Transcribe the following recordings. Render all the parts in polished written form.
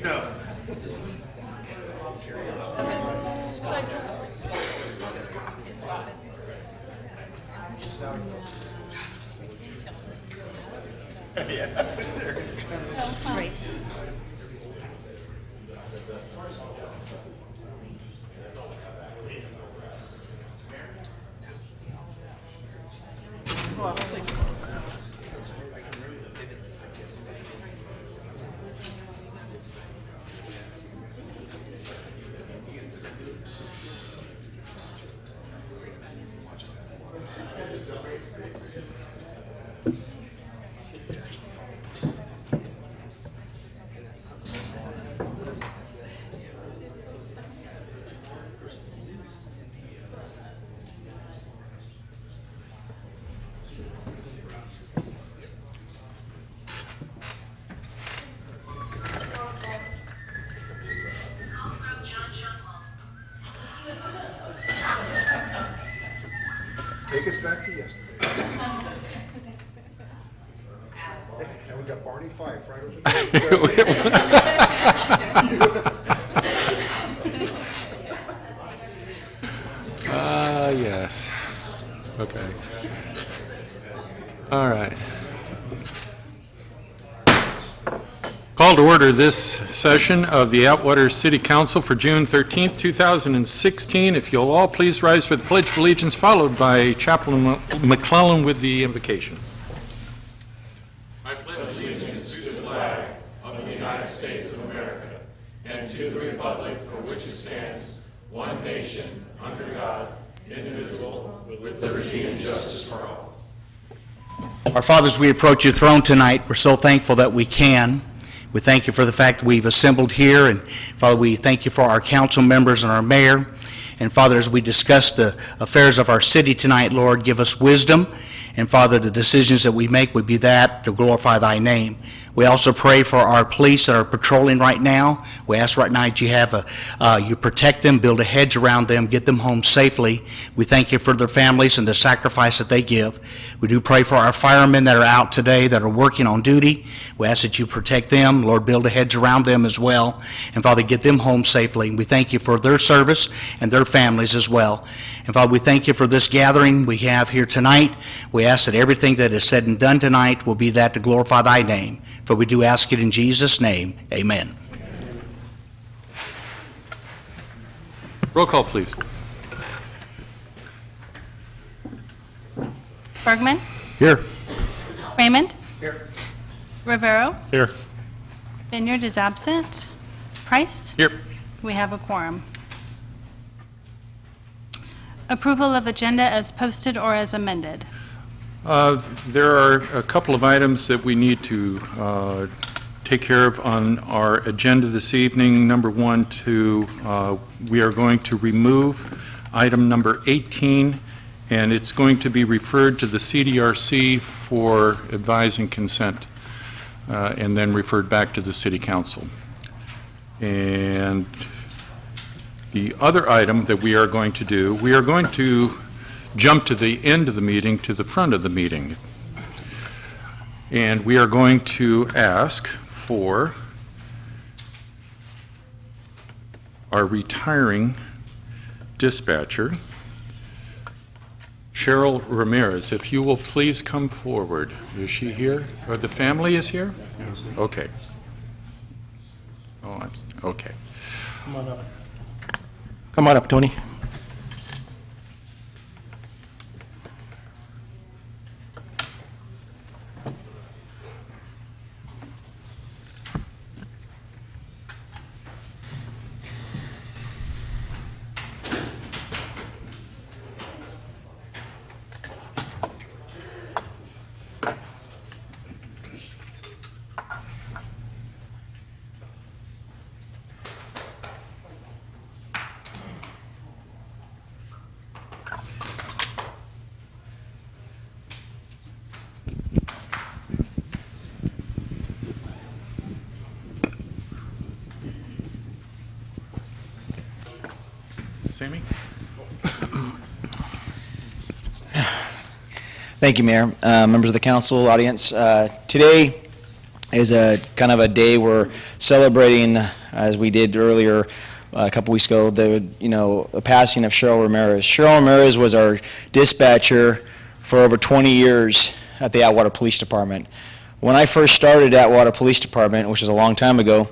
Great. Take us back to yesterday. And we got Barney Fife right over there. Yes. Okay. All right. Call to order this session of the Atwater City Council for June 13th, 2016. If you'll all please rise for the Pledge of Allegiance, followed by Chaplain McClellan with the invocation. I pledge allegiance to the flag of the United States of America and to the republic for which it stands, one nation, under God, indivisible, with liberty and justice for all. Our fathers, we approach your throne tonight. We're so thankful that we can. We thank you for the fact that we've assembled here, and Father, we thank you for our council members and our mayor. And Father, as we discuss the affairs of our city tonight, Lord, give us wisdom. And Father, the decisions that we make would be that to glorify thy name. We also pray for our police that are patrolling right now. We ask right now that you have you protect them, build a hedge around them, get them home safely. We thank you for their families and the sacrifice that they give. We do pray for our firemen that are out today that are working on duty. We ask that you protect them. Lord, build a hedge around them as well. And Father, get them home safely. We thank you for their service and their families as well. And Father, we thank you for this gathering we have here tonight. We ask that everything that is said and done tonight will be that to glorify thy name. For we do ask it in Jesus' name. Amen. Roll call, please. Bergman? Here. Raymond? Here. Rivero? Here. Vineyard is absent. Price? Here. We have a quorum. Approval of agenda as posted or as amended. There are a couple of items that we need to take care of on our agenda this evening. Number one, we are going to remove item number 18, and it's going to be referred to the CDRC for advising consent, and then referred back to the City Council. And the other item that we are going to do, we are going to jump to the end of the meeting to the front of the meeting. And we are going to ask for our retiring dispatcher, Cheryl Ramirez. If you will please come forward. Is she here? Or the family is here? Okay. Oh, okay. Come on up. Come on up, Tony. Sammy? Thank you, Mayor. Members of the council, audience. Today is a kind of a day we're celebrating, as we did earlier a couple weeks ago, the passing of Cheryl Ramirez. Cheryl Ramirez was our dispatcher for over 20 years at the Atwater Police Department. When I first started Atwater Police Department, which was a long time ago,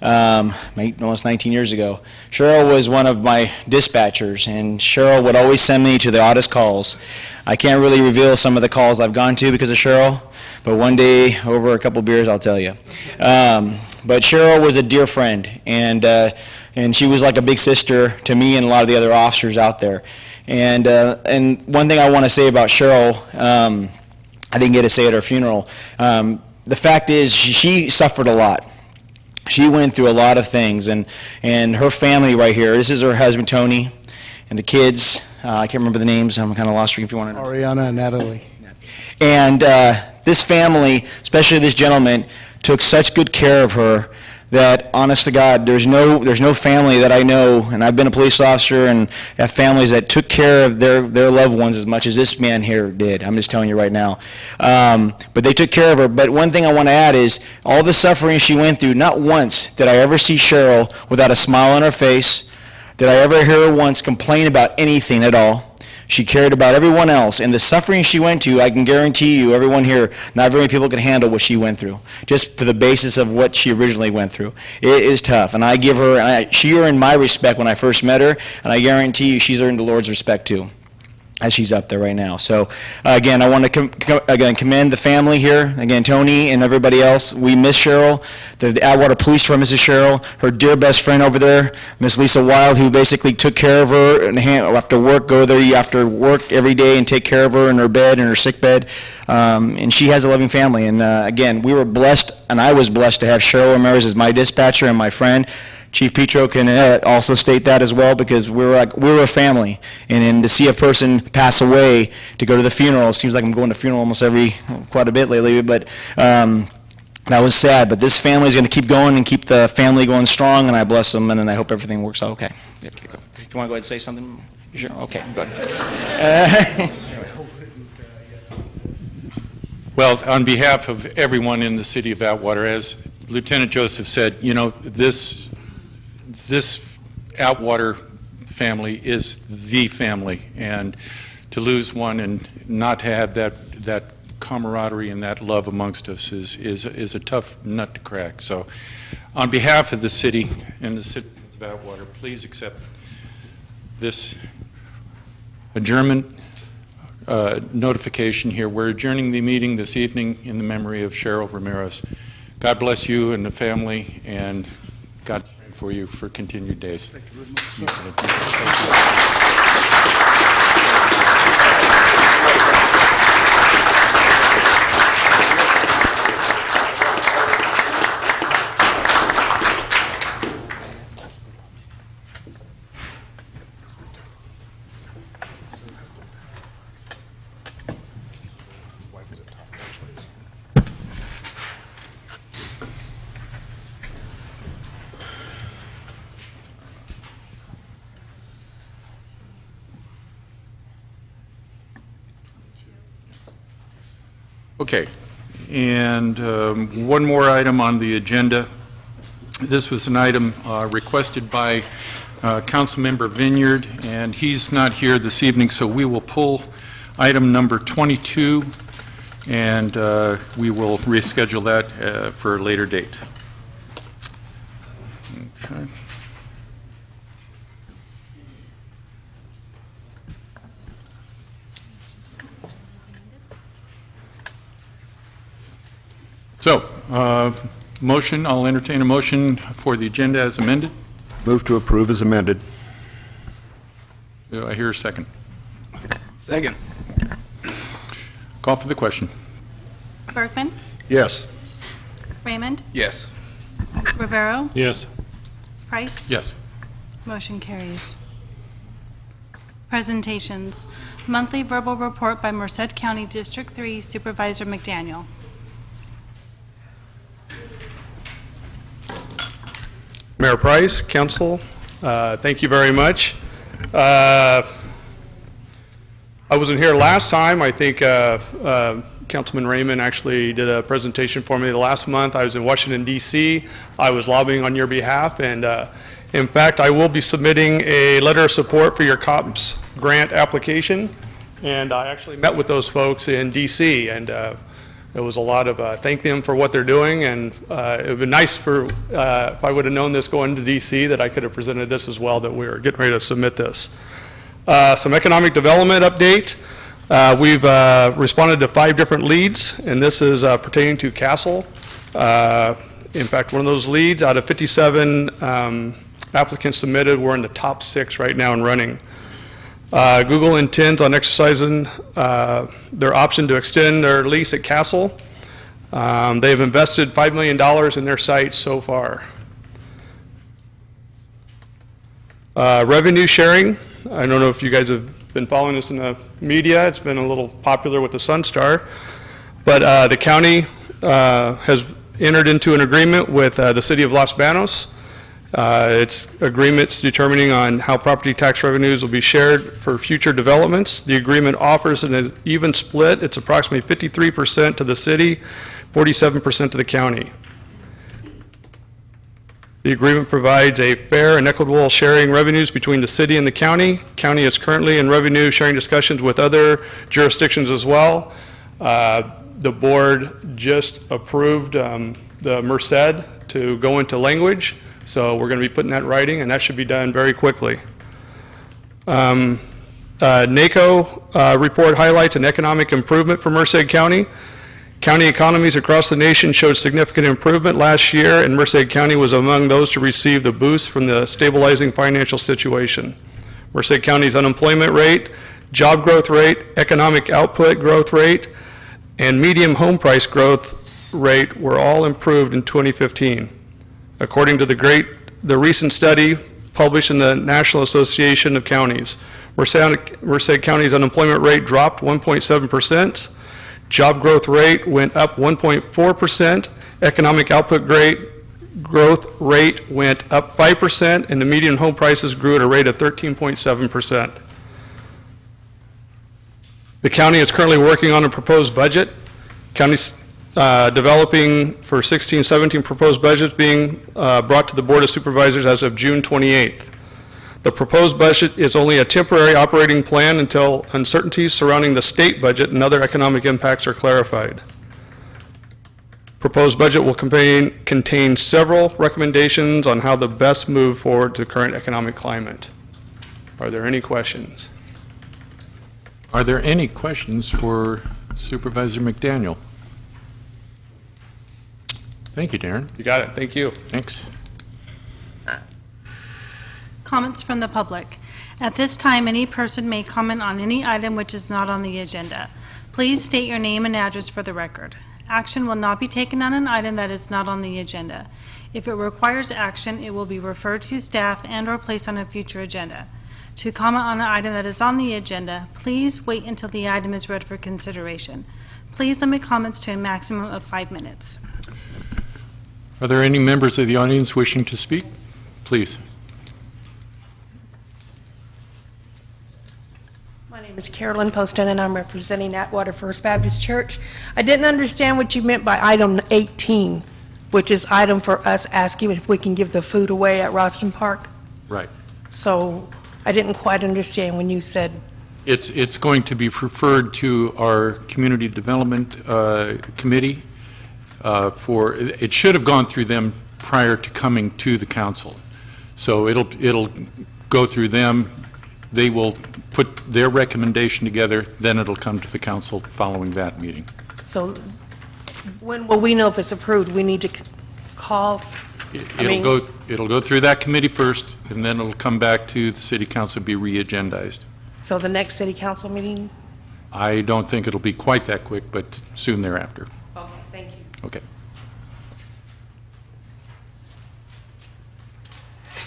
almost 19 years ago, Cheryl was one of my dispatchers, and Cheryl would always send me to the oddest calls. I can't really reveal some of the calls I've gone to because of Cheryl, but one day, over a couple beers, I'll tell you. But Cheryl was a dear friend, and she was like a big sister to me and a lot of the other officers out there. And one thing I want to say about Cheryl, I didn't get to say at her funeral. The fact is, she suffered a lot. She went through a lot of things, and her family right here, this is her husband, Tony, and the kids. I can't remember the names. I'm kind of lost if you want to know. Ariana and Natalie. And this family, especially this gentleman, took such good care of her that, honest to God, there's no family that I know, and I've been a police officer and have families that took care of their loved ones as much as this man here did. I'm just telling you right now. But they took care of her. But one thing I want to add is all the suffering she went through, not once did I ever see Cheryl without a smile on her face. Did I ever hear her once complain about anything at all? She cared about everyone else, and the suffering she went to, I can guarantee you, everyone here, not very many people can handle what she went through, just for the basis of what she originally went through. It is tough, and I give her, she earned my respect when I first met her, and I guarantee you she's earned the Lord's respect too, as she's up there right now. So, again, I want to commend the family here. Again, Tony and everybody else. We miss Cheryl. The Atwater Police Department misses Cheryl. Her dear best friend over there, Miss Lisa Wild, who basically took care of her and after work, go there after work every day and take care of her in her bed, in her sick bed. And she has a loving family. And again, we were blessed, and I was blessed to have Cheryl Ramirez as my dispatcher and my friend. Chief Petro can also state that as well, because we're a family, and to see a person pass away, to go to the funeral, it seems like I'm going to funeral almost quite a bit lately, but that was sad. But this family is going to keep going and keep the family going strong, and I bless them, and I hope everything works out okay. You want to go ahead and say something? Sure. Okay. Good. Well, on behalf of everyone in the city of Atwater, as Lieutenant Joseph said, this Atwater family is the family, and to lose one and not have that camaraderie and that love amongst us is a tough nut to crack. So on behalf of the city and the citizens of Atwater, please accept this adjournment notification here. We're adjourning the meeting this evening in the memory of Cheryl Ramirez. God bless you and the family, and God for you for continued days. Thank you very much. Okay, and one more item on the agenda. This was an item requested by Councilmember Vineyard, and he's not here this evening, so we will pull item number 22, and we will reschedule that for a later date. Okay. So, motion, I'll entertain a motion for the agenda as amended. Move to approve as amended. Do I hear a second? Second. Call for the question. Bergman, Yes. Raymond, Yes. Rivero, Yes. Price. Yes. Motion carries. Presentations. Monthly verbal report by Merced County District 3 Supervisor McDaniel. Mayor Price, Council, thank you very much. I wasn't here last time. I think Councilman Raymond actually did a presentation for me the last month. I was in Washington, D.C. I was lobbying on your behalf, and in fact, I will be submitting a letter of support for your COPS grant application, and I actually met with those folks in D.C., and it was a lot of thank them for what they're doing, and it would be nice for, if I would have known this going to D.C., that I could have presented this as well, that we were getting ready to submit this. Some economic development update. We've responded to 5 different leads, and this is pertaining to Castle. In fact, one of those leads, out of 57 applicants submitted, we're in the top 6 right now and running. Google intends on exercising their option to extend their lease at Castle. They've invested $5 million in their site so far. Revenue sharing. I don't know if you guys have been following this in the media. It's been a little popular with the Sun Star. But the county has entered into an agreement with the city of Los Banos. It's agreements determining on how property tax revenues will be shared for future developments. The agreement offers an even split. It's approximately 53% to the city, 47% to the county. The agreement provides a fair and equitable sharing revenues between the city and the county. County is currently in revenue sharing discussions with other jurisdictions as well. The board just approved the Merced to go into language. So we're going to be putting that in writing, and that should be done very quickly. NACO report highlights an economic improvement for Merced County. County economies across the nation showed significant improvement last year, and Merced County was among those to receive the boost from the stabilizing financial situation. Merced County's unemployment rate, job growth rate, economic output growth rate, and median home price growth rate were all improved in 2015. According to the recent study published in the National Association of Counties, Merced County's unemployment rate dropped 1.7%, job growth rate went up 1.4%, economic output growth rate went up 5%, and the median home prices grew at a rate of 13.7%. The county is currently working on a proposed budget. County's developing for 16-17 proposed budgets being brought to the Board of Supervisors as of June 28th. The proposed budget is only a temporary operating plan until uncertainties surrounding the state budget and other economic impacts are clarified. Proposed budget will contain several recommendations on how to best move forward to current economic climate. Are there any questions? Are there any questions for Supervisor McDaniel? Thank you, Darren. You got it. Thank you. Thanks. Comments from the public. At this time, any person may comment on any item which is not on the agenda. Please state your name and address for the record. Action will not be taken on an item that is not on the agenda. If it requires action, it will be referred to staff and/or placed on a future agenda. To comment on an item that is on the agenda, please wait until the item is read for consideration. Please limit comments to a maximum of 5 minutes. Are there any members of the audience wishing to speak? Please. My name is Carolyn Poston, and I'm representing Atwater First Baptist Church. I didn't understand what you meant by item 18, which is item for us asking if we can give the food away at Roston Park. Right. So I didn't quite understand when you said, It's going to be referred to our Community Development Committee. It should have gone through them prior to coming to the council. So it'll go through them. They will put their recommendation together, then it'll come to the council following that meeting. so when will we know if it's approved? We need to call? It'll go through that committee first, and then it'll come back to the city council, be re-agendized. So the next city council meeting? I don't think it'll be quite that quick, but soon thereafter. Okay, thank you. Okay.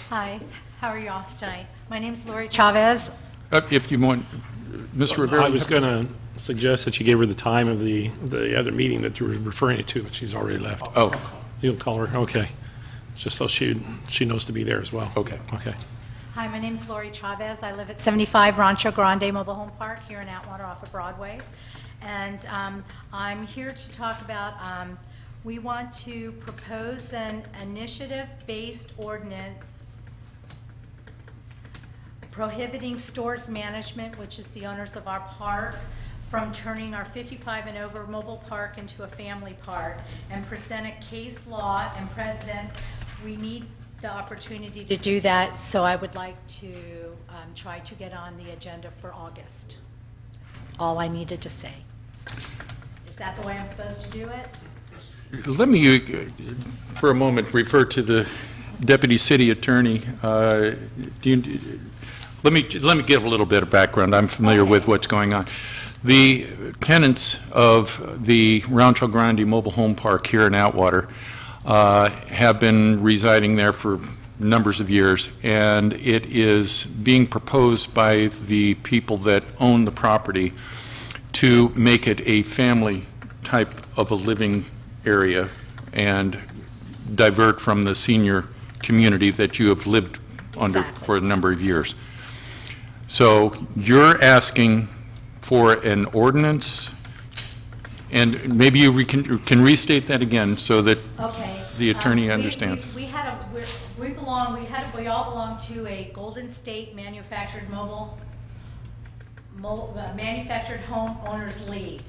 Hi, how are you all tonight? My name's Lori Chavez. If you want, Mr. Rivera. I was going to suggest that you gave her the time of the other meeting that you were referring to, but she's already left. Oh, You'll call her? Okay. Just so she knows to be there as well. okay. Okay. Hi, my name's Lori Chavez. I live at 75 Rancho Grande Mobile Home Park here in Atwater off of Broadway. And I'm here to talk about, we want to propose an initiative-based ordinance prohibiting stores management, which is the owners of our park, from turning our 55 and over mobile park into a family park, and present a case law. And President, we need the opportunity to do that, so I would like to try to get on the agenda for August. That's all I needed to say. Is that the way I'm supposed to do it? Let me, for a moment, refer to the Deputy City Attorney. Let me give a little bit of background. I'm familiar with what's going on. The tenants of the Rancho Grande Mobile Home Park here in Atwater have been residing there for numbers of years, and it is being proposed by the people that own the property to make it a family type of a living area and divert from the senior community that you have lived under Exactly. for a number of years. So you're asking for an ordinance, and maybe you can restate that again so that Okay. the attorney We- understands. We all belong to a Golden State Manufactured Manufactured Home Owners League.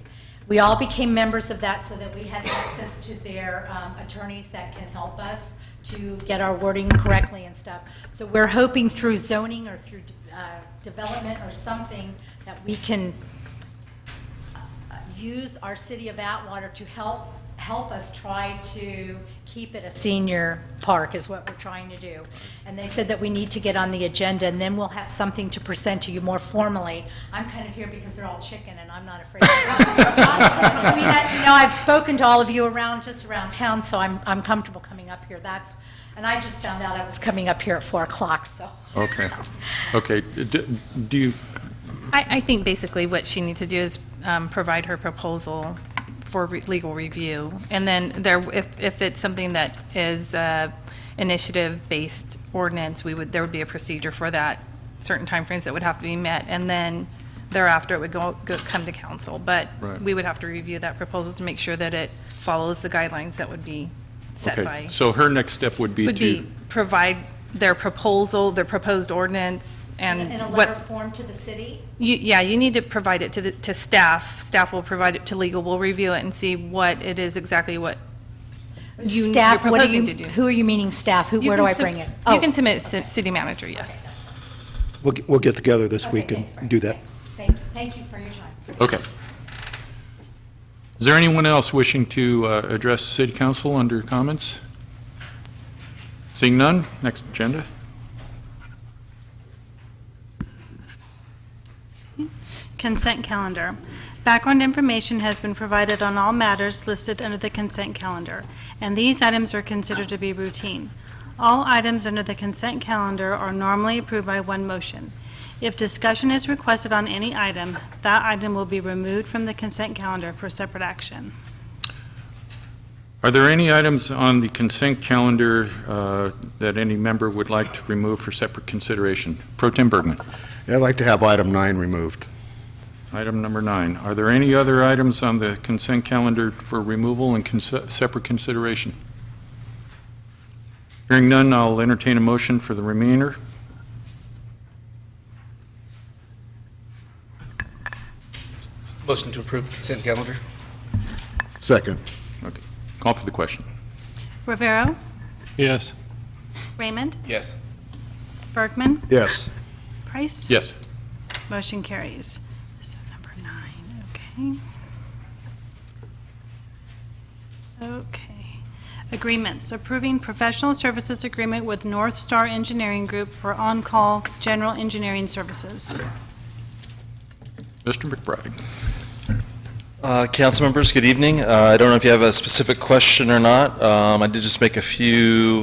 We all became members of that so that we had access to their attorneys that can help us to get our wording correctly and stuff. So we're hoping through zoning or through development or something that we can use our city of Atwater to help us try to keep it a senior park is what we're trying to do. And they said that we need to get on the agenda, and then we'll have something to present to you more formally. I'm kind of here because they're all chicken, and I'm not afraid to I mean, I've spoken to all of you just around town, so I'm comfortable coming up here. And I just found out I was coming up here at 4 o'clock, so. Okay. Okay. Do you, I think basically what she needs to do is provide her proposal for legal review. And then if it's something that is initiative-based ordinance, there would be a procedure for that, certain timeframes that would have to be met, and then thereafter it would come to council. But Right. we would have to review that proposal to make sure that it follows the guidelines that would be set by. okay, so her next step would be to... Provide their proposal, their proposed ordinance, and In a what... letter form to the city? You need to provide it to staff. Staff will provide it to legal. We'll review it and see what it is exactly what you're Staff, what are proposing you, to do. who are you meaning staff? Where do I bring it? You Oh. can submit city manager, yes. We'll get together this Okay, week and thanks, Frank. do that. Okay. Thank you for your time. Okay. Is there anyone else wishing to address city council under comments? Seeing none, next agenda. Consent calendar. Background information has been provided on all matters listed under the consent calendar, and these items are considered to be routine. All items under the consent calendar are normally approved by one motion. If discussion is requested on any item, that item will be removed from the consent calendar for separate action. Are there any items on the consent calendar that any member would like to remove for separate consideration? Pro Tem Bergman. Yeah, I'd like to have item 9 removed. Item number 9. Are there any other items on the consent calendar for removal and separate consideration? Hearing none, I'll entertain a motion for the remainder. Motion to approve the consent calendar. Second. Okay. Call for the question. Rivera, Yes. Raymond, Yes. Bergman, Yes. Price? Yes. Motion carries. So number 9, okay. Okay. Agreements. Approving professional services agreement with North Star Engineering Group for on-call general engineering services. Mr. McBride. Council members, good evening. I don't know if you have a specific question or not. I did just make a few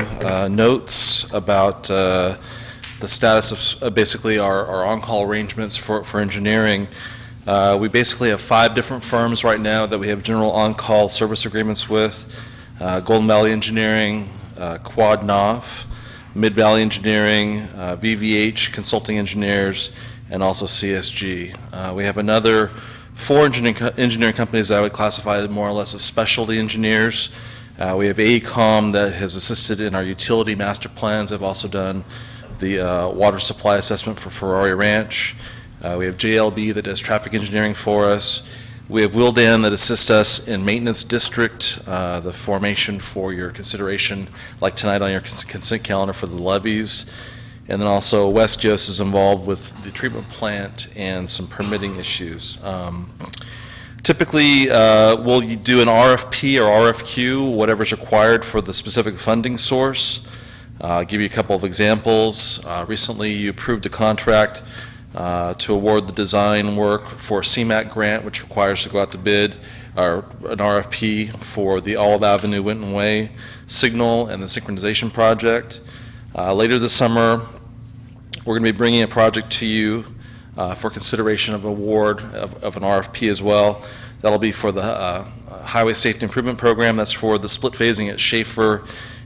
notes about the status of basically our on-call arrangements for engineering. We basically have 5 different firms right now that we have general on-call service agreements with. Golden Valley Engineering, Quad Nov, Mid Valley Engineering, VVH Consulting Engineers, and also CSG. We have another 4 engineering companies that I would classify more or less as specialty engineers. We have AECOM that has assisted in our utility master plans. They've also done the water supply assessment for Ferrari Ranch. We have JLB that does traffic engineering for us. We have Wildan that assists us in maintenance district, the formation for your consideration, like tonight on your consent calendar for the levies. And then also West Jos is involved with the treatment plant and some permitting issues. Typically, we'll do an RFP or RFQ, whatever's required for the specific funding source. I'll give you a couple of examples. Recently, you approved a contract to award the design work for a CMAQ grant, which requires to go out to bid, or an RFP for the Olive Avenue Winton Way signal and the synchronization project. Later this summer, we're going to be bringing a project to you for consideration of award of an RFP as well. That'll be for the Highway Safety Improvement Program. That's for the split phasing at Schaefer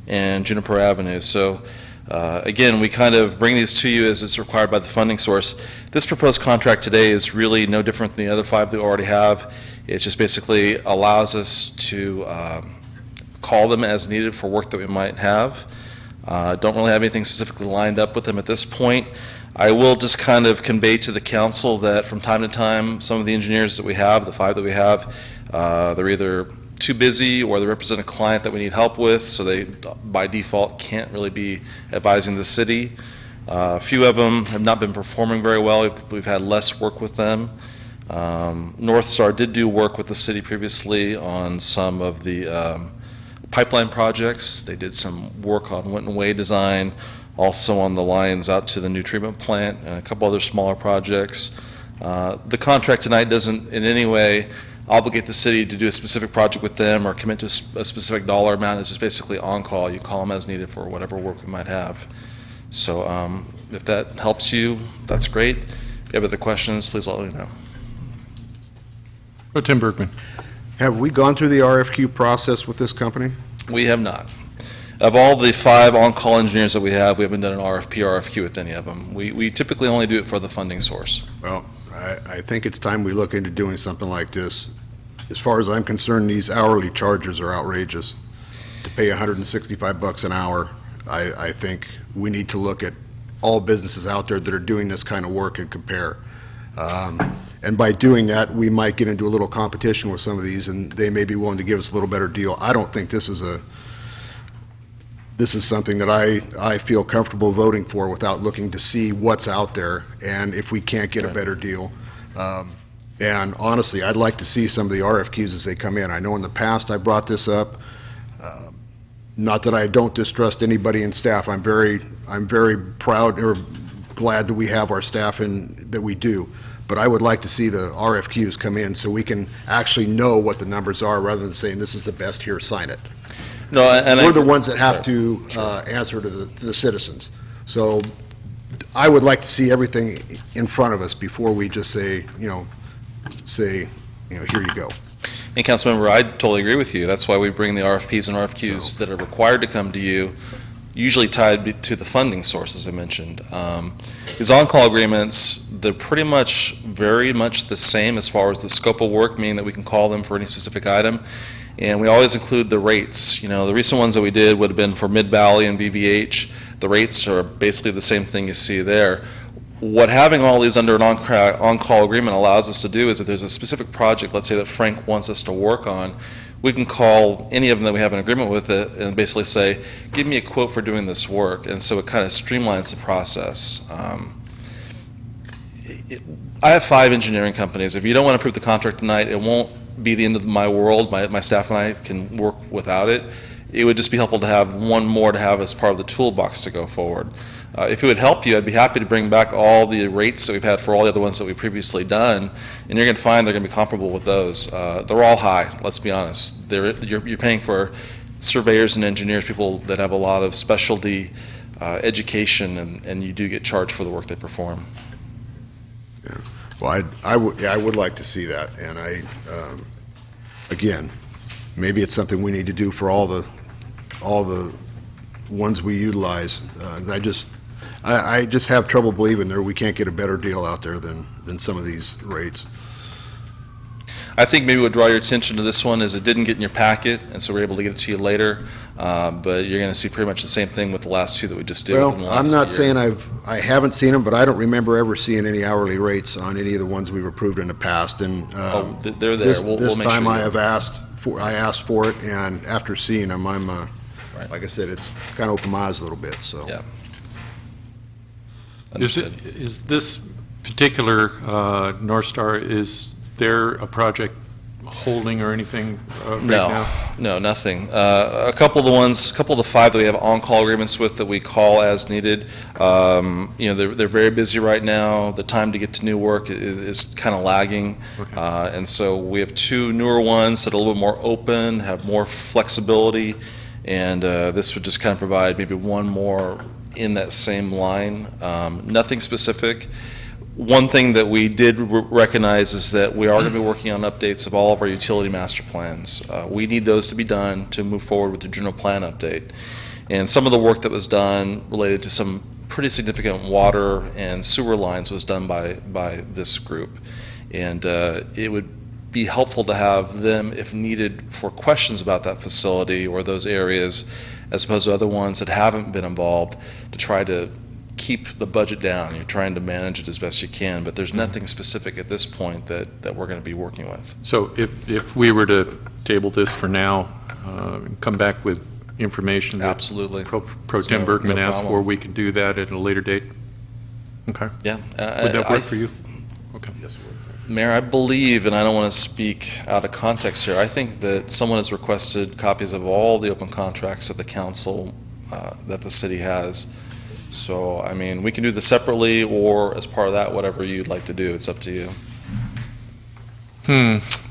and Juniper Avenue. So again, we kind of bring these to you as it's required by the funding source. This proposed contract today is really no different than the other 5 that we already have. It just basically allows us to call them as needed for work that we might have. Don't really have anything specifically lined up with them at this point. I will just kind of convey to the council that from time to time, some of the engineers that we have, the 5 that we have, they're either too busy or they represent a client that we need help with, so they by default can't really be advising the city. A few of them have not been performing very well. We've had less work with them. North Star did do work with the city previously on some of the pipeline projects. They did some work on Winton Way design, also on the lines out to the new treatment plant, and a couple other smaller projects. The contract tonight doesn't in any way obligate the city to do a specific project with them or commit to a specific dollar amount. It's just basically on-call. You call them as needed for whatever work we might have. So if that helps you, that's great. If you have other questions, please let me know. Oh, Tim Bergman. Have we gone through the RFQ process with this company? We have not. Of all the 5 on-call engineers that we haven't done an RFP or RFQ with any of them. We typically only do it for the funding source. Well, I think it's time we look into doing something like this. As far as I'm concerned, these hourly charges are outrageous. To pay $165 an hour, I think we need to look at all businesses out there that are doing this kind of work and compare. And by doing that, we might get into a little competition with some of these, and they may be willing to give us a little better deal. I don't think this is something that I feel comfortable voting for without looking to see what's out there and if we can't get a better deal. And honestly, I'd like to see some of the RFQs as they come in. I know in the past I brought this up. Not that I don't distrust anybody in staff. I'm very proud or glad that we have our staff and that we do. But I would like to see the RFQs come in so we can actually know what the numbers are rather than saying this is the best, here, sign it. No, and we're the ones that have to answer to the citizens. So I would like to see everything in front of us before we just say, here you go. And Councilmember, I totally agree with you. That's why we bring the RFPs and RFQs that are required to come to you, usually tied to the funding source, as I mentioned. These on-call agreements, they're pretty much very much the same as far as the scope of work, meaning that we can call them for any specific item. And we always include the rates. The recent ones that we did would have been for Mid-Valley and VVH. The rates are basically the same thing you see there. What having all these under an on-call agreement allows us to do is if there's a specific project, let's say that Frank wants us to work on, we can call any of them that we have an agreement with it and basically say, give me a quote for doing this work. And so it kind of streamlines the process. I have 5 engineering companies. If you don't want to approve the contract tonight, it won't be the end of my world. My staff and I can work without it. It would just be helpful to have one more to have as part of the toolbox to go forward. If it would help you, I'd be happy to bring back all the rates that we've had for all the other ones that we've previously done, and you're going to find they're going to be comparable with those. They're all high, let's be honest. You're paying for surveyors and engineers, people that have a lot of specialty education, and you do get charged for the work they perform. Yeah. Well, I would like to see that, and again, maybe it's something we need to do for all the ones we utilize. I just have trouble believing we can't get a better deal out there than some of these rates. I think maybe what would draw your attention to this one is it didn't get in your packet, and so we're able to get it to you later. But you're going to see pretty much the same thing with the last two that we just did. Well, within the I'm last not year. saying I haven't seen them, but I don't remember ever seeing any hourly rates on any of the ones we've approved in the past, and They're there. this We'll make time sure I you- have asked for it, and after seeing them, I'm, Right. like I said, it's kind of opened my eyes a little bit, so. Yeah. Is this particular North Star, is there a project holding or anything right now? No, nothing. A couple of the five that we have on-call agreements with that we call as needed, they're very busy right now. The time to get to new work is kind of lagging. Okay. And so we have two newer ones that are a little bit more open, have more flexibility, and this would just kind of provide maybe one more in that same line. Nothing specific. One thing that we did recognize is that we are going to be working on updates of all of our utility master plans. We need those to be done to move forward with the general plan update. And some of the work that was done related to some pretty significant water and sewer lines was done by this group. And it would be helpful to have them, if needed, for questions about that facility or those areas, as opposed to other ones that haven't been involved, to try to keep the budget down. You're trying to manage it as best you can, but there's nothing specific at this point that we're going to be working with. So if we were to table this for now, come back with information that Absolutely. Pro It's Tem no Bergman asked for, problem. we can do that at a later date? Okay. Yeah. Would that work for you? Okay. Mayor, I believe, and I don't want to speak out of context here, I think that someone has requested copies of all the open contracts that the council, that the city has. So, I mean, we can do this separately or as part of that, whatever you'd like to do. It's up to you.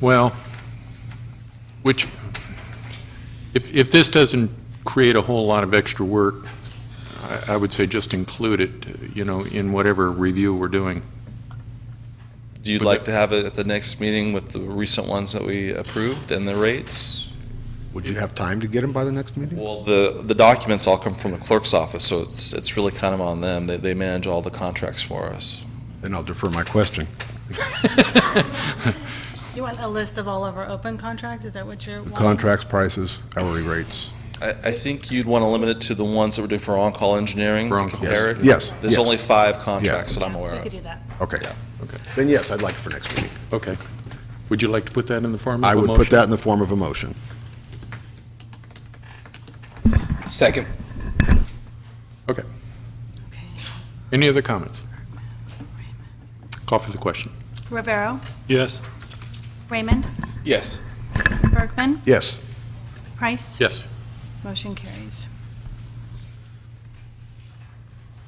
Well, if this doesn't create a whole lot of extra work, I would say just include it, in whatever review we're doing. Do you like to have it at the next meeting with the recent ones that we approved and the rates? Would you have time to get them by the next meeting? Well, the documents all come from the clerk's office, so it's really kind of on them. They manage all the contracts for us. Then I'll defer my question. You want a list of all of our open contracts? Is that what you're wanting? Contracts, prices, hourly rates. I think you'd want to limit it to the ones that we're doing for on-call engineering, For to on-call. compare it. Yes, There's yes. only 5 contracts that I'm We aware could of. do that. Okay. Yeah. Okay. Then yes, I'd like it for next meeting. Okay. Would you like to put that in the form of a I motion? would put that in the form of a motion. Second. Okay. Okay. Any other comments? Call for the question. Rivera, Yes. Raymond, Yes. Bergman, Yes. Price. Yes. Motion carries.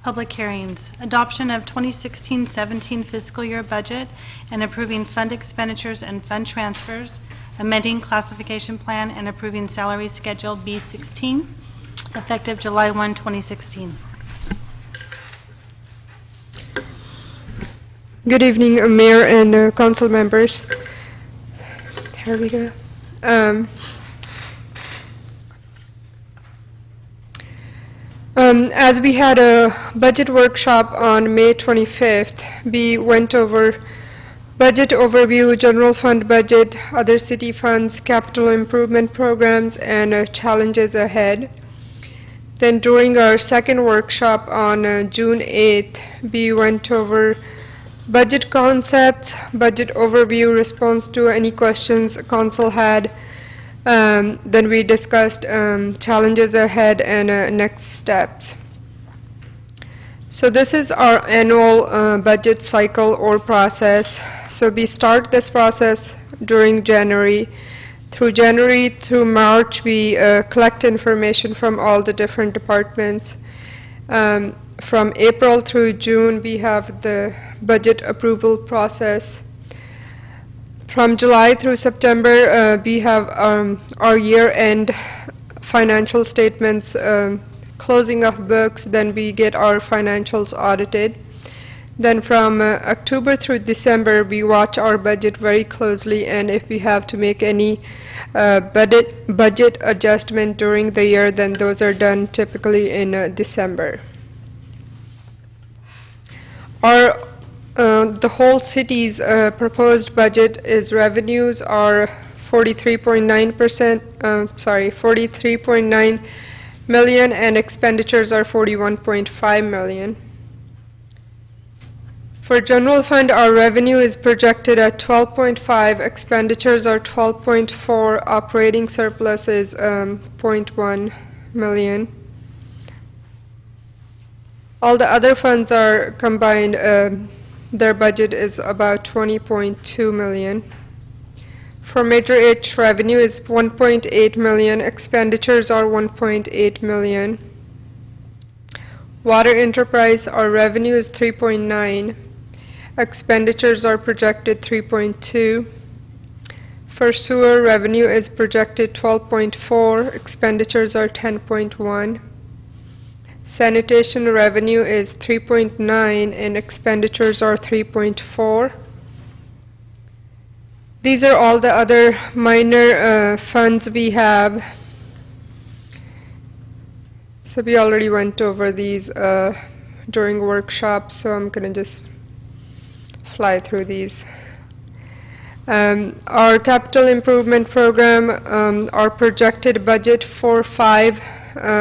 Public hearings, adoption of 2016-17 fiscal year budget and approving fund expenditures and fund transfers, amending classification plan and approving salary schedule B16, effective July 1, 2016. Good evening, Mayor and council members. Here we go. As we had a budget workshop on May 25th, we went over budget overview, general fund budget, other city funds, capital improvement programs, and challenges ahead. Then during our second workshop on June 8th, we went over budget concepts, budget overview, response to any questions council had. Then we discussed challenges ahead and next steps. So this is our annual budget cycle or process. So we start this process during January. Through March, we collect information from all the different departments. From April through June, we have the budget approval process. From July through September, we have our year-end financial statements, closing of books, then we get our financials audited. Then from October through December, we watch our budget very closely, and if we have to make any budget adjustment during the year, then those are done typically in December. Our the whole city's proposed budget is revenues are 43.9 million, and expenditures are 41.5 million. For general fund, our revenue is projected at 12.5, expenditures are 12.4, operating surplus is 0.1 million. All the other funds are combined, their budget is about 20.2 million. For Major H, revenue is 1.8 million, expenditures are 1.8 million. Water enterprise, our revenue is 3.9, expenditures are projected 3.2. For sewer, revenue is projected 12.4, expenditures are 10.1. Sanitation revenue is 3.9 and expenditures are 3.4. These are all the other minor funds we have. So we already went over these during workshops, so I'm going to just fly through these. Our capital improvement program, our projected budget for 5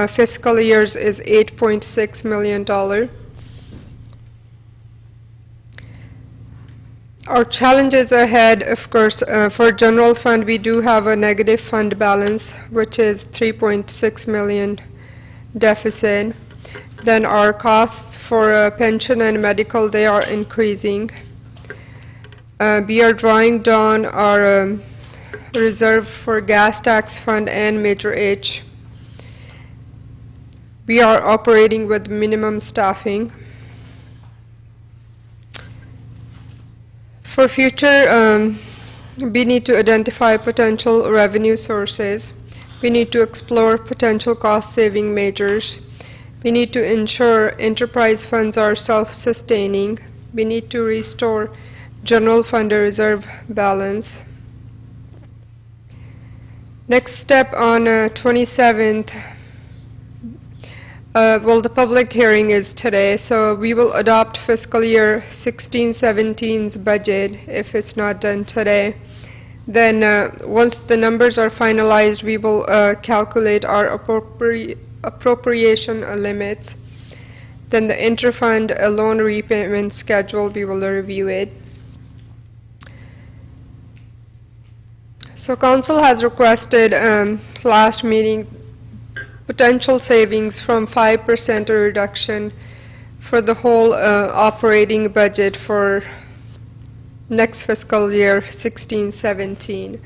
fiscal years is $8.6 million. Our challenges ahead, of course, for general fund, we do have a negative fund balance, which is 3.6 million deficit. Then our costs for pension and medical, they are increasing. We are drawing down our reserve for gas tax fund and Major H. We are operating with minimum staffing. For future, we need to identify potential revenue sources. We need to explore potential cost-saving measures. We need to ensure enterprise funds are self-sustaining. We need to restore general fund reserve balance. Next step on 27th, the public hearing is today, so we will adopt fiscal year 16-17's budget if it's not done today. Then once the numbers are finalized, we will calculate our appropriation limits. Then the interfund loan repayment schedule, we will review it. So council has requested last meeting potential savings from 5% reduction for the whole operating budget for next fiscal year 16-17.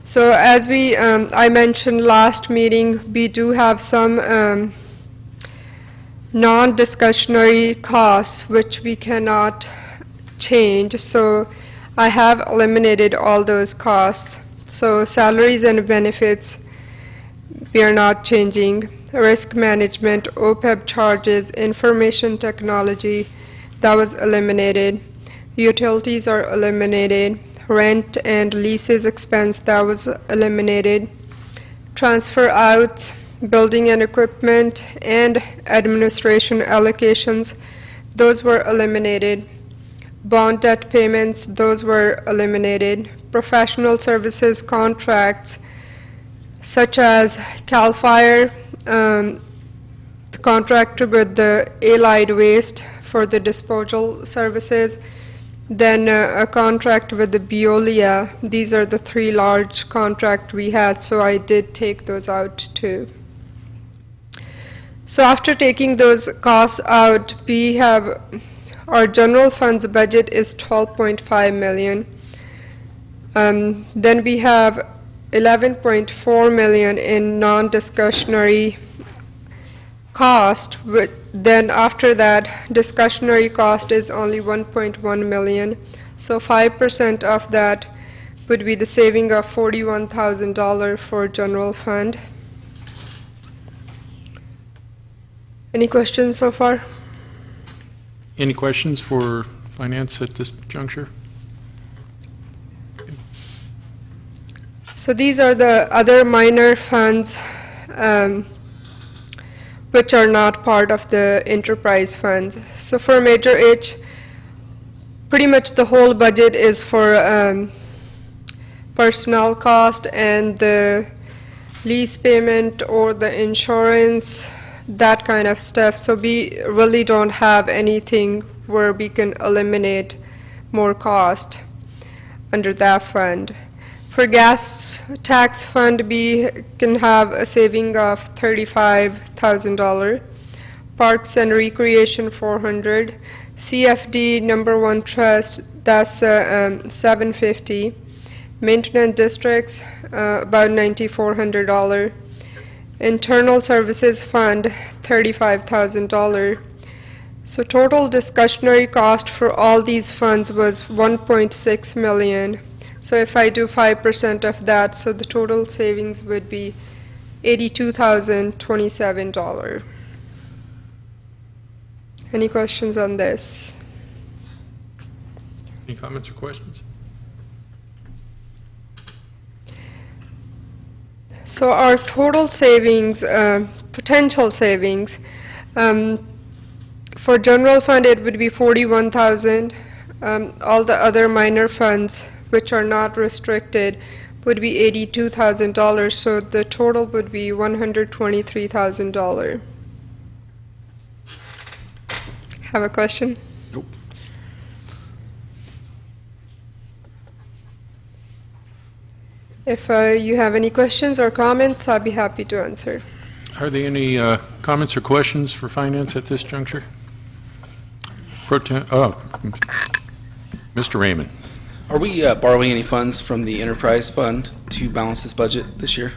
So as I mentioned last meeting, we do have some non-discretionary costs which we cannot change. So I have eliminated all those costs. So salaries and benefits, we are not changing. Risk management, OPEB charges, information technology, that was eliminated. Utilities are eliminated. Rent and leases expense, that was eliminated. Transfer outs, building and equipment, and administration allocations, those were eliminated. Bond debt payments, those were eliminated. Professional services contracts, such as CAL FIRE, the contract with the allied waste for the disposal services, then a contract with the Veolia. These are the 3 large contracts we had, so I did take those out too. So after taking those costs out, we have our general funds budget is 12.5 million. Then we have 11.4 million in non-discretionary cost. Then after that, discretionary cost is only 1.1 million. So 5% of that would be the saving of $41,000 for general fund. Any questions so far? Any questions for finance at this juncture? So these are the other minor funds which are not part of the enterprise funds. So for Major H, pretty much the whole budget is for personnel cost and the lease payment or the insurance, that kind of stuff. So we really don't have anything where we can eliminate more cost under that fund. For gas tax fund, we can have a saving of $35,000. Parks and Recreation, 400. CFD number 1 trust, that's $750. Maintenance districts, about $9,400. Internal Services Fund, $35,000. So total discretionary cost for all these funds was $1.6 million. So if I do 5% of that, so the total savings would be $82,027. Any questions on this? Any comments or questions? So our total savings, potential savings, for general fund, it would be $41,000. All the other minor funds, which are not restricted, would be $82,000. So the total would be $123,000. Have a question? Nope. If you have any questions or comments, I'll be happy to answer. Are there any comments or questions for finance at this juncture? Mr. Raymond. Are we borrowing any funds from the enterprise fund to balance this budget this year?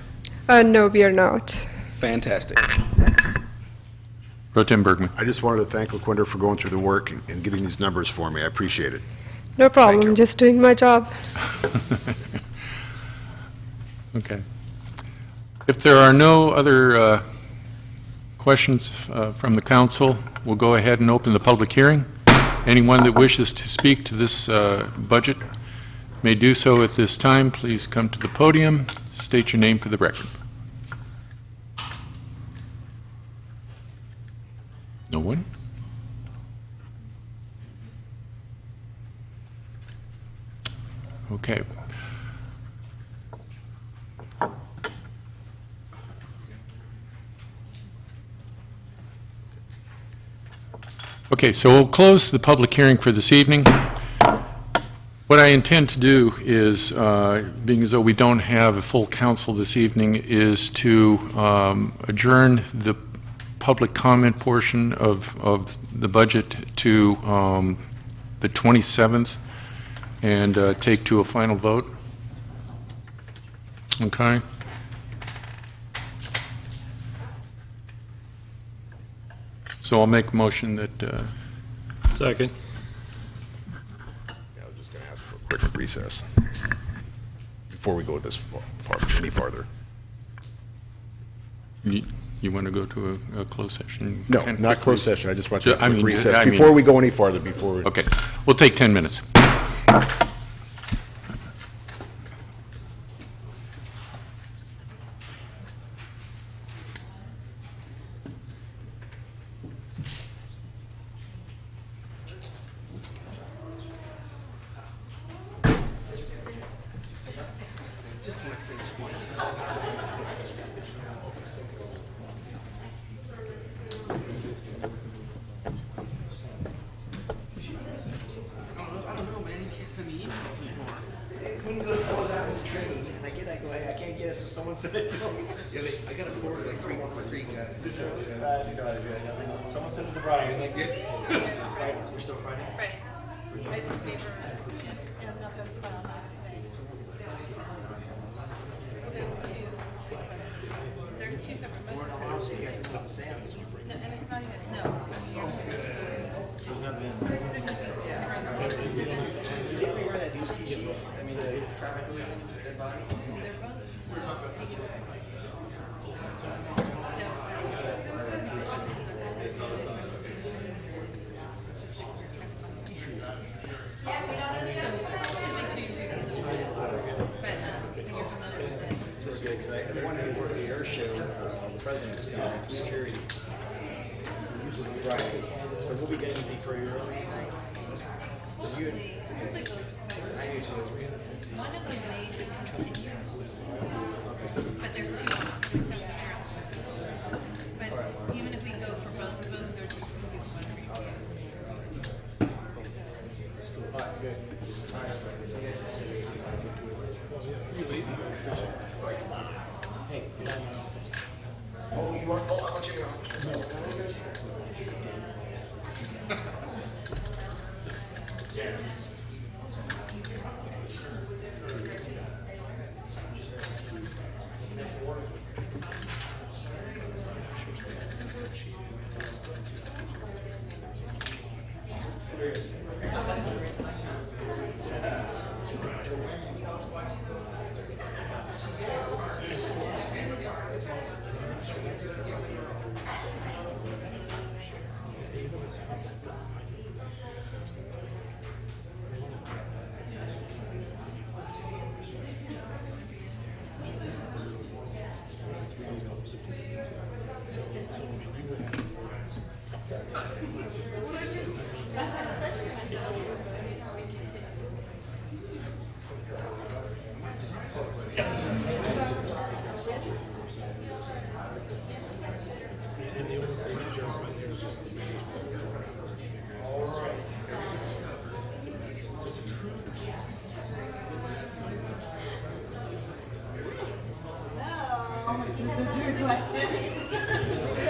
No, we are not. Fantastic. Pro Tem Bergman. I just wanted to thank LaQuinder for going through the work and getting these numbers for me. I appreciate it. No problem, just doing my job. Okay. If there are no other questions from the council, we'll go ahead and open the public hearing. Anyone that wishes to speak to this budget may do so at this time. Please come to the podium, state your name for the record. No one? Okay. Okay, so we'll close the public hearing for this evening. What I intend to do is, being as though we don't have a full council this evening, is to adjourn the public comment portion of the budget to the 27th and take to a final vote. Okay? So I'll make a motion that... Second. Yeah, I was just going to ask for a quick recess before we go this far, any farther. You want to go to a closed session? No, Kind of not quick closed session. I just want to take a I quick mean, recess I mean- before we go any farther, before we... Okay, we'll take 10 minutes. I got a forward like three guys. Someone sent us a Brian. We're still Friday? Right. I just gave her, there's two separate motions. No, and it's not even, no. Is he wearing that news t-shirt? I mean, the traffic dead bodies? I wanted to work the air show on the president's going to security. Usually Friday. So we'll be getting anything pretty early, I think. But there's two separate barrels. But even if we go for both of them, there's just going to be one review.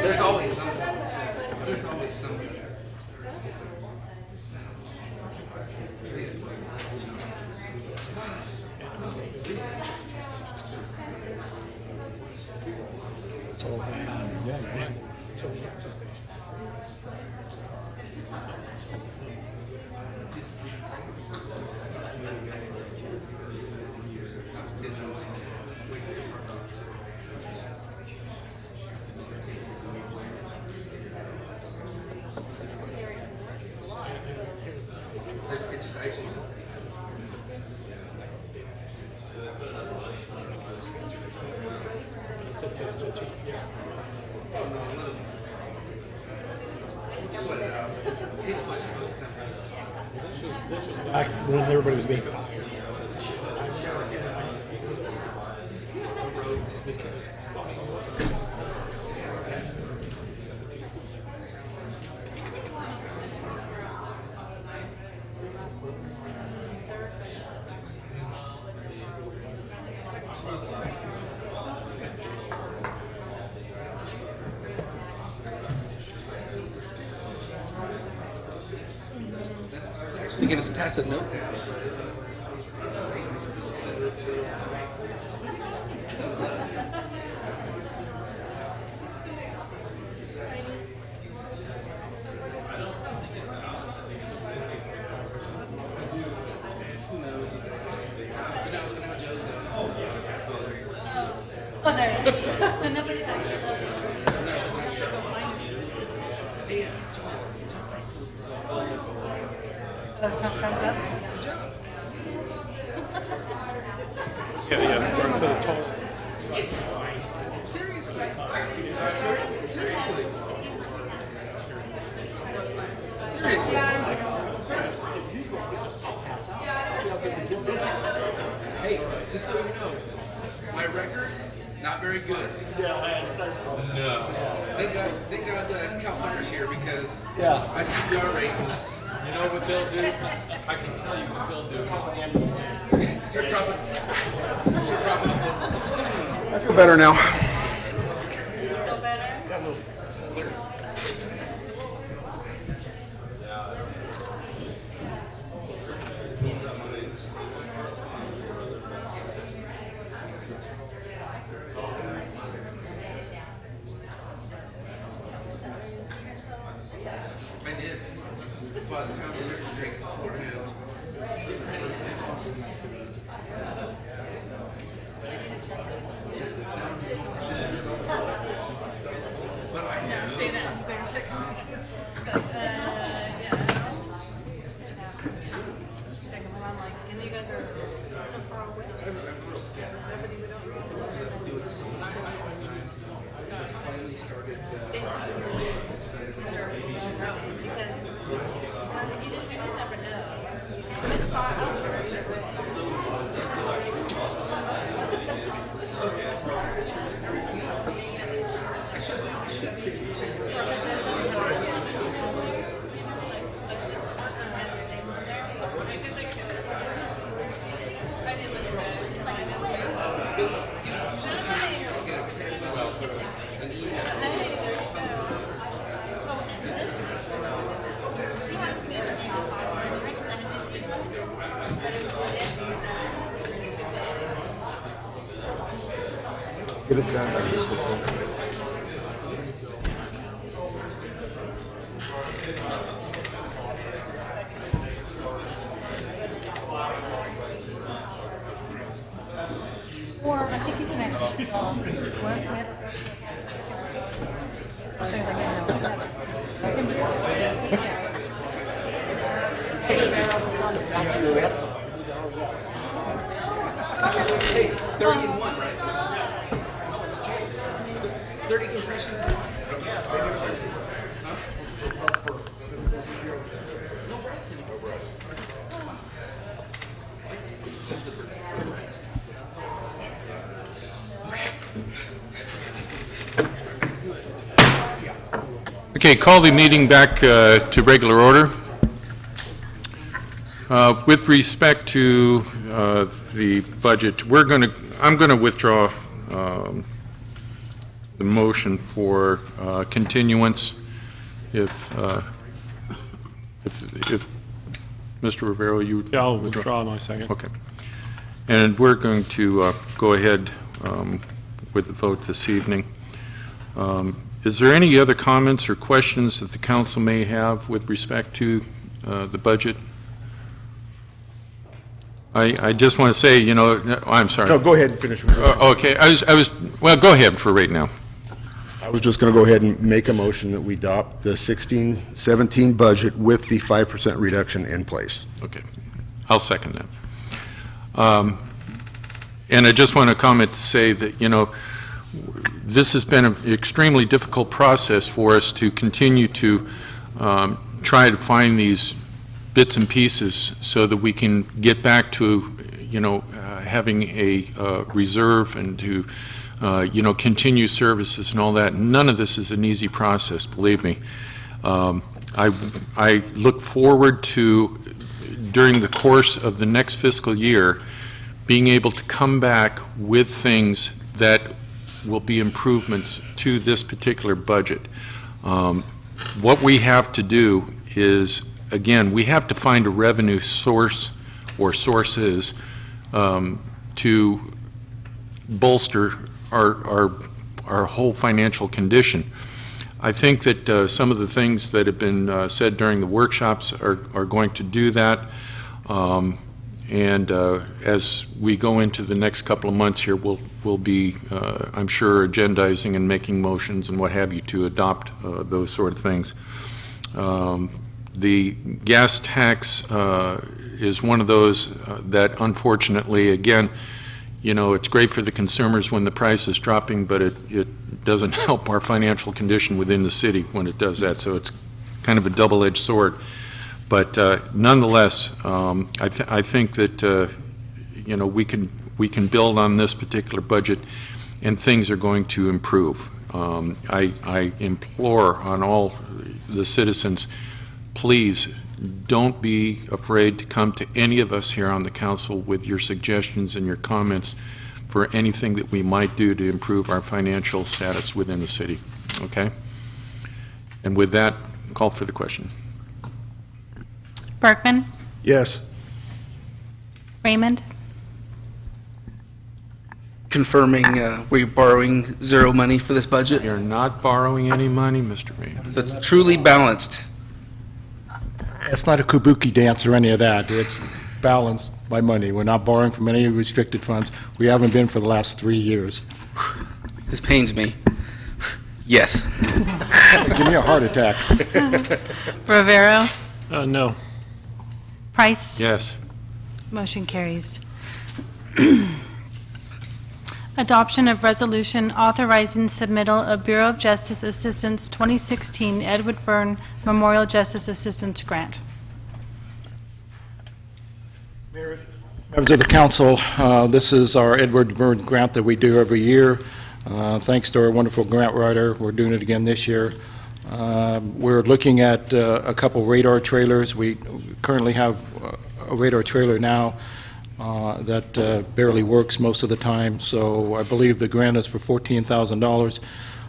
There's always something. There's always something. It just actually. This was back when everybody was being fired. You can just pass a note. Oh, there it is. So nobody's actually looking. There's no thumbs up? Yeah. Seriously. Seriously. Hey, just so you know, my record, not very good. No. Thank God the Cal Fire's here because my CPR rate was. You know what they'll do? I can tell you what they'll do. Start dropping books. I feel better now. Feel better? I did. That's why I was pounding energy drinks beforehand. But I Say that. They're checking. Checking them on, like, and you guys are so far away. I'm real scared. I do it so much all the time. I finally started. Because you just never know. Get it done. Or I think you can actually. Hey, 30 in one, right? 30 compressions in one. Huh? No breaths anymore. Use the breath for the rest. Okay, call the meeting back to regular order. With respect to the budget, I'm going to withdraw the motion for continuance if Mr. Rivero, you... Yeah, I'll withdraw my second. Okay. And we're going to go ahead with the vote this evening. Is there any other comments or questions that the council may have with respect to the budget? I just want to say, I'm sorry. No, go ahead and finish. Okay, well, go ahead for right now. I was just going to go ahead and make a motion that we adopt the 16-17 budget with the 5% reduction in place. Okay, I'll second that. And I just want to comment to say that, this has been an extremely difficult process for us to continue to try to find these bits and pieces so that we can get back to, having a reserve and to, continue services and all that. None of this is an easy process, believe me. I look forward to, during the course of the next fiscal year, being able to come back with things that will be improvements to this particular budget. What we have to do is, again, we have to find a revenue source or sources to bolster our whole financial condition. I think that some of the things that have been said during the workshops are going to do that. And as we go into the next couple of months here, we'll be, I'm sure, agendizing and making motions and what have you to adopt those sort of things. The gas tax is one of those that, unfortunately, again, it's great for the consumers when the price is dropping, but it doesn't help our financial condition within the city when it does that. So it's kind of a double-edged sword. But nonetheless, I think that we can build on this particular budget, and things are going to improve. I implore on all the citizens, please don't be afraid to come to any of us here on the council with your suggestions and your comments for anything that we might do to improve our financial status within the city. Okay? And with that, call for the question. Berkman? Yes. Raymond? Confirming we're borrowing zero money for this budget? You're not borrowing any money, Mr. Raymond. So it's truly balanced. It's not a kabuki dance or any of that. It's balanced by money. We're not borrowing from any restricted funds. We haven't been for the last 3 years. This pains me. Yes. Give me a heart attack. Rivero? No. Price? Yes. Motion carries. Adoption of resolution authorizing submittal of Bureau of Justice Assistance 2016 Edward Byrne Memorial Justice Assistance Grant. Members of the council, this is our Edward Byrne grant that we do every year. Thanks to our wonderful grant writer, we're doing it again this year. We're looking at a couple radar trailers. We currently have a radar trailer now that barely works most of the time, so I believe the grant is for $14,000.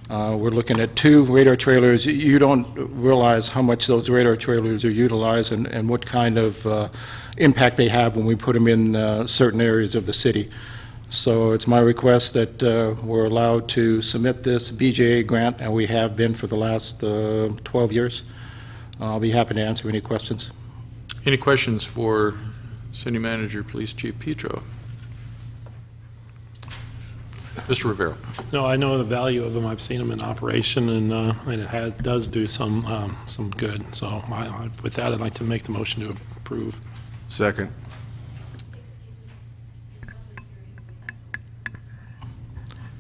We're looking at 2 radar trailers. You don't realize how much those radar trailers are utilized and what kind of impact they have when we put them in certain areas of the city. So it's my request that we're allowed to submit this BJA grant, and we have been for the last 12 years. I'll be happy to answer any questions. Any questions for City Manager, Police Chief Petro? Mr. Rivera. No, I know the value of them. I've seen them in operation, and it does do some good. So with that, I'd like to make the motion to approve. Second.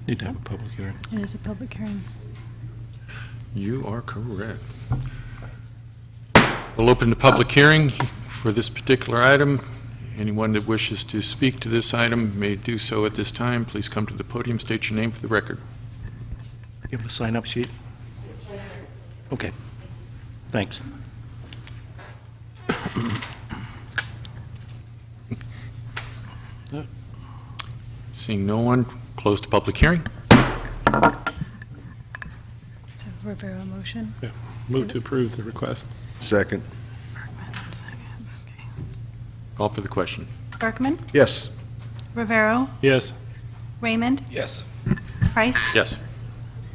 Need to have a public hearing. It is a public hearing. You are correct. We'll open the public hearing for this particular item. Anyone that wishes to speak to this item may do so at this time. Please come to the podium, state your name for the record. You have the sign-up sheet? Okay. Thanks. Seeing no one, close the public hearing. So Rivera motion. Yeah. Move to approve the request. Second. Call for the question. Berkman, Yes. Rivera, Yes. Raymond, Yes. Price. Yes.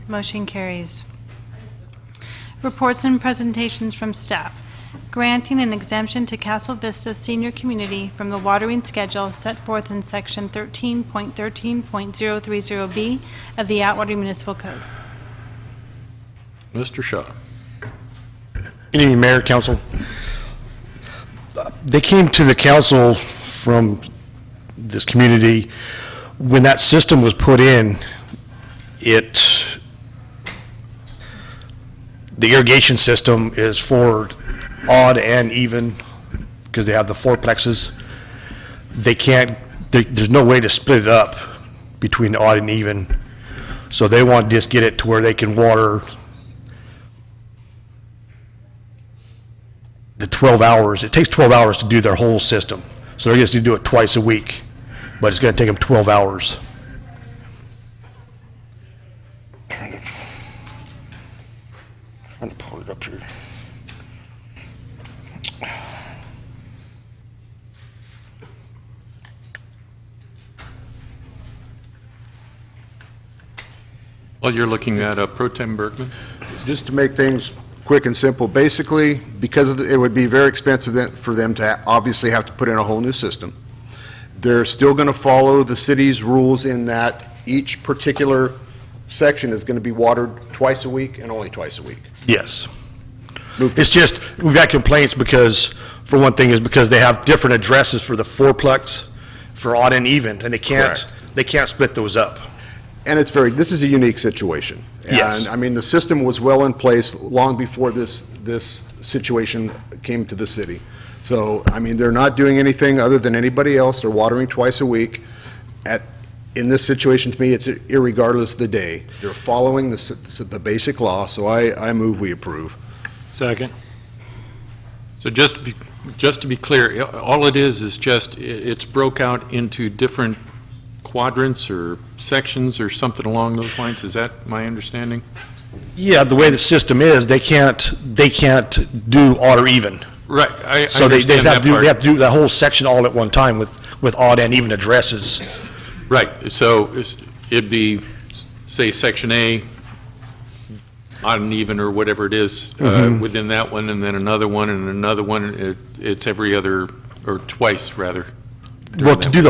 Motion carries. Reports and presentations from staff. Granting an exemption to Castle Vista Senior Community from the watering schedule set forth in Section 13.13.030B of the Atwater Municipal Code. Mr. Shaw. Good evening, Mayor, Council. They came to the council from this community. When that system was put in, the irrigation system is for odd and even, because they have the fourplexes. They can't, there's no way to split it up between odd and even. So they want to just get it to where they can water the 12 hours. It takes 12 hours to do their whole system. So they're just going to do it twice a week, but it's going to take them 12 hours. Trying to pull it up here. Well, you're looking at Pro Tem Bergman. Just to make things quick and simple, basically, because it would be very expensive for them to obviously have to put in a whole new system. They're still going to follow the city's rules in that each particular section is going to be watered twice a week and only twice a week. Yes. It's just, we've got complaints because, for one thing, is because they have different addresses for the fourplex, for odd and even, and they can't split those up. And this is a unique situation. Yes. And, I mean, the system was well in place long before this situation came to the city. So, I mean, they're not doing anything other than anybody else. They're watering twice a week. In this situation, to me, it's irregardless of the day. They're following the basic law, so I move we approve. Second. So just to be clear, all it is just, it's broke out into different quadrants or sections or something along those lines? Is that my understanding? Yeah, the way the system is, they can't do odd or even. Right, I So they understand have that to do that whole section all at one time with odd and even addresses. Right, so it'd be, say, Section A, odd and even, or whatever it is, within that one, and then another one, and another one. It's every other, or twice, rather. Well, to do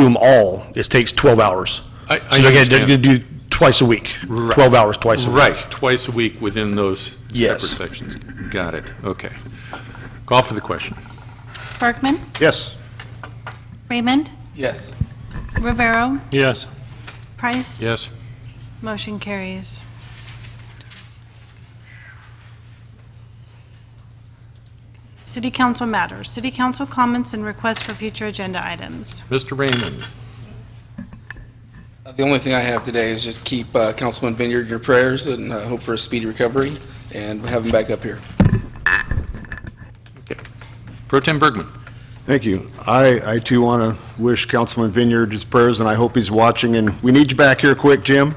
them all, it takes 12 hours. I So they're going to do twice a week, Right. 12 hours twice a week. Right, twice a week within those Yes. separate sections. Got it, okay. Call for the question. Berkman, Yes. Raymond, Yes. Rivera, Yes. Price. Yes? Motion carries. City Council matters. City Council comments and requests for future agenda items. Mr. Raymond? The only thing I have today is just keep Councilman Vineyard in your prayers and hope for a speedy recovery and have him back up here. Okay. Pro Tem Bergman? Thank you. I too want to wish Councilman Vineyard his prayers, and I hope he's watching, and we need you back here quick, Jim.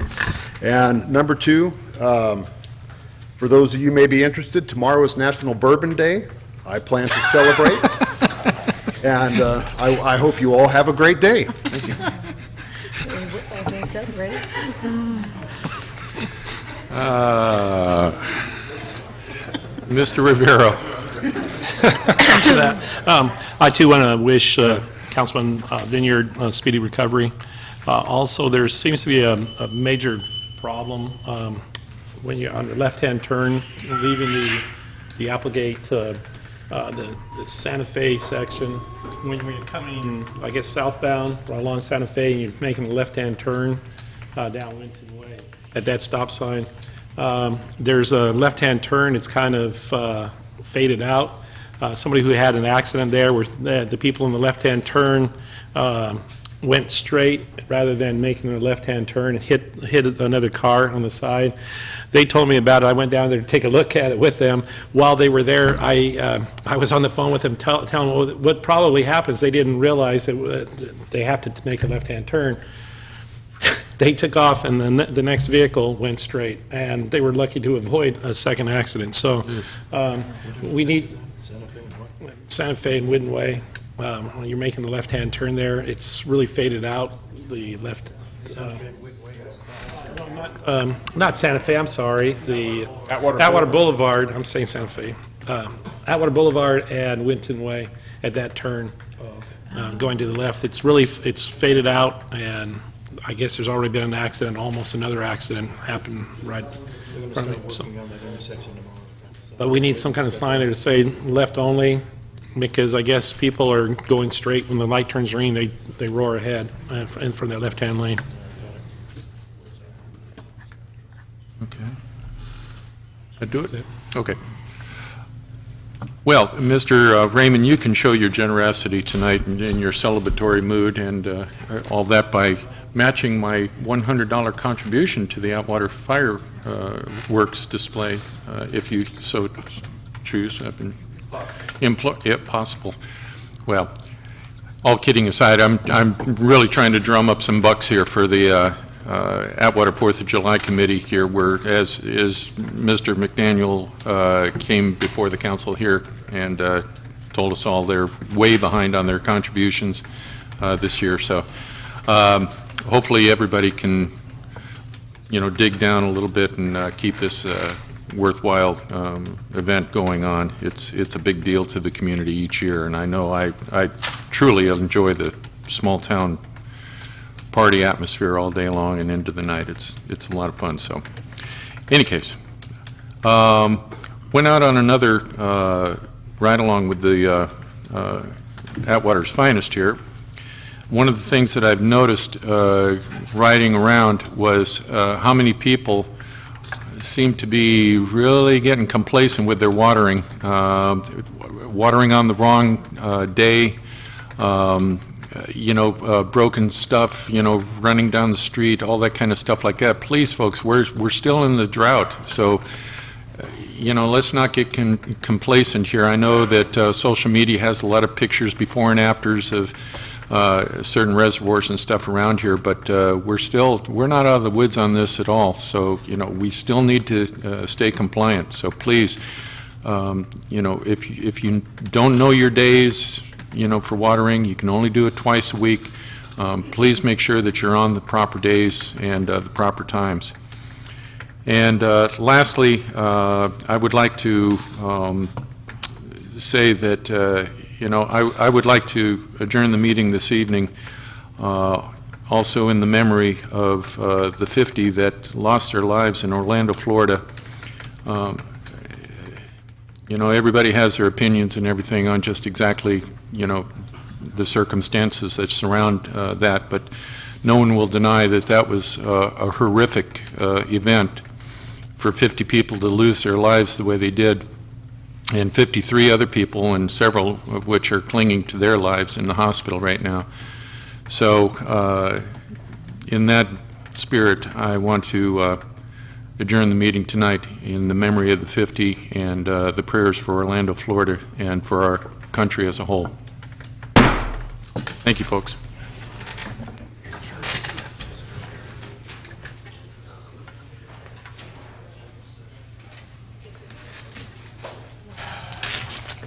And number two, for those of you who may be interested, tomorrow is National Bourbon Day. I plan to celebrate, and I hope you all have a great day. Thank you. set, ready? Mr. Rivero. To that. I too want to wish Councilman Vineyard speedy recovery. Also, there seems to be a major problem when you're on the left-hand turn, leaving the Applegate, the Santa Fe section. When you're coming, I guess, southbound along Santa Fe, and you're making a left-hand turn down Winton Way at that stop sign, there's a left-hand turn. It's kind of faded out. Somebody who had an accident there where the people in the left-hand turn went straight rather than making a left-hand turn and hit another car on the side. They told me about it. I went down there to take a look at it with them. While they were there, I was on the phone with them telling them what probably happens. They didn't realize that they have to make a left-hand turn. They took off, and the next vehicle went straight, and they were lucky to avoid a second accident. So we need Santa Fe and Winton Way. When you're making the left-hand turn there, it's really faded out. The left. Not Santa Fe. I'm sorry. The Atwater Boulevard. I'm saying Santa Fe. Atwater Boulevard and Winton Way at that turn, going to the left. It's faded out, and I guess there's already been an accident. Almost another accident happened right in front of me. So. But we need some kind of sign there to say left only, because I guess people are going straight. When the light turns green, they roar ahead in from their left-hand lane. Okay. I do it? Okay. Well, Mr. Raymond, you can show your generosity tonight in your celebratory mood and all that by matching my $100 contribution to the Atwater Fireworks display, if you so choose. If possible. Well, all kidding aside, I'm really trying to drum up some bucks here for the Atwater 4th of July committee here, where as Mr. McDaniel came before the council here and told us all they're way behind on their contributions this year. So hopefully everybody can, dig down a little bit and keep this worthwhile event going on. It's a big deal to the community each year, and I know I truly enjoy the small town party atmosphere all day long and into the night. It's a lot of fun. So, any case, went out on another ride along with the Atwater's Finest here. One of the things that I've noticed riding around was how many people seem to be really getting complacent with their watering, watering on the wrong day, broken stuff, running down the street, all that kind of stuff like that. Please, folks, we're still in the drought, so let's not get complacent here. I know that social media has a lot of pictures before and afters of certain reservoirs and stuff around here, but we're not out of the woods on this at all. So we still need to stay compliant. So please, if you don't know your days, for watering, you can only do it twice a week. Please make sure that you're on the proper days and the proper times. And lastly, I would like to say that I would like to adjourn the meeting this evening also in the memory of the 50 that lost their lives in Orlando, Florida. Everybody has their opinions and everything on just exactly, the circumstances that surround that, but no one will deny that that was a horrific event for 50 people to lose their lives the way they did, and 53 other people, and several of which are clinging to their lives in the hospital right now. So in that spirit, I want to adjourn the meeting tonight in the memory of the 50 and the prayers for Orlando, Florida, and for our country as a whole. Thank you, folks.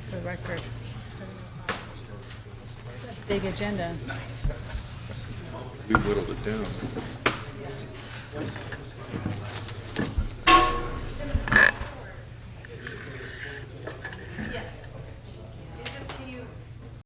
The record. Big agenda. We whittled it down.